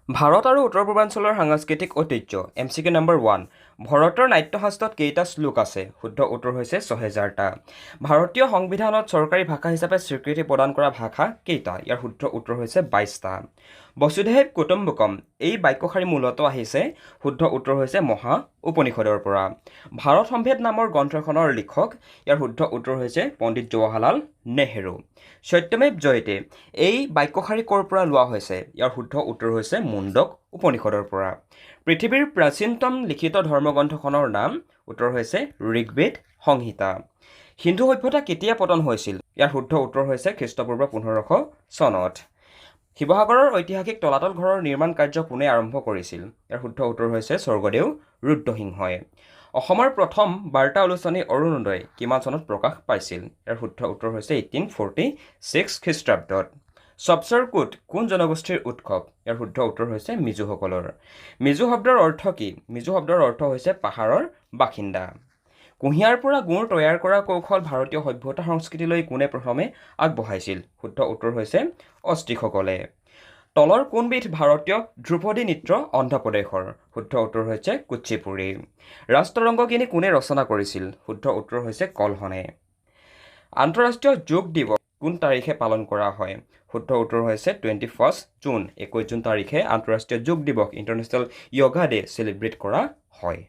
ভাৰত আৰু উত্তৰ পূৰ্বাঞ্চলৰ সাংস্কৃতিক ঐতিহ্য MCQ নম্বৰ 1 ভৰতৰ নাট্যশাস্ত্ৰত কেইটা শ্লোক আছে শুদ্ধ উত্তৰ হৈছে ৬০০০টা ভাৰতীয় সংবিধানত চৰকাৰী ভাষা হিচাপে স্বীকৃতি প্ৰদান কৰা ভাষা কেইটা ইয়াৰ শুদ্ধ উত্তৰ হৈছে ২২টা বসুধৈৱ কুটুম্বকম এই বাক্যশাৰী মূলতঃ আহিছে শুদ্ধ উত্তৰ হৈছে মহা উপনিষদৰ পৰা ভাৰত সম্ভেদ নামৰ গ্ৰন্থখনৰ লিখক ইয়াৰ শুদ্ধ উত্তৰ হৈছে পণ্ডিত জৱাহৰলাল নেহেৰু সত্যমেৱ জয়তে এই বাক্যশাৰী ক'ৰ পৰা লোৱা হৈছে ইয়াৰ শুদ্ধ উত্তৰ হৈছে মুণ্ডক উপনিষদৰ পৰা পৃথিৱীৰ প্ৰাচীনতম লিখিত ধৰ্মগ্ৰন্থখনৰ নাম উত্তৰ হৈছে ঋগ্বেদ সংহিতা হিন্দু সভ্যতা কেতিয়া পতন হৈছিল ইয়াৰ শুদ্ধ উত্তৰ হৈছে খ্ৰীষ্টপূৰ্ব ১৫০০ চনত শিৱসাগৰৰ ঐতিহাসিক তলাতল ঘৰৰ নিৰ্মাণ কাৰ্য কোনে আৰম্ভ কৰিছিল ইয়াৰ শুদ্ধ উত্তৰ হৈছে স্বৰ্গদেউ ৰুদ্ৰসিংহই অসমৰ প্ৰথম বাৰ্তা আলোচনী অৰুণোদয় কিমান চনত প্ৰকাশ পাইছিল ইয়াৰ শুদ্ধ উত্তৰ হৈছে 1846 খ্ৰীষ্টাব্দত সবচৰ কুট কোন জনগোষ্ঠীৰ উৎসৱ ইয়াৰ শুদ্ধ উত্তৰ হৈছে মিজুসকলৰ মিজু শব্দৰ অৰ্থ কি মিজু শব্দৰ অৰ্থ হৈছে পাহাৰৰ বাসিন্দা কুঁহিয়াৰ পৰা গুড় তৈয়াৰ কৰা কৌশল ভাৰতীয় সভ্যতা সংস্কৃতিলৈ কোনে প্ৰথমে আগবঢ়াইছিল শুদ্ধ উত্তৰ হৈছে অষ্ট্ৰিকসকলে তলৰ কোনবিধ ভাৰতীয় ধ্ৰুপদী নৃত্য অন্ধ্ৰপ্ৰদেশৰ শুদ্ধ উত্তৰ হৈছে কুচিপুড়ি ৰাষ্ট্ৰৰংগকিনী কোনে ৰচনা কৰিছিল শুদ্ধ উত্তৰ হৈছে কলহনে আন্তঃৰাষ্ট্ৰীয় যোগ দিৱস কোন তাৰিখে পালন কৰা হয় শুদ্ধ উত্তৰ হৈছে 21 জুন 21 জুন তাৰিখে আন্তঃৰাষ্ট্ৰীয় যোগ দিৱস ইণ্টাৰনেশ্যনেল য়োগা ডে চেলিব্ৰেট কৰা হয়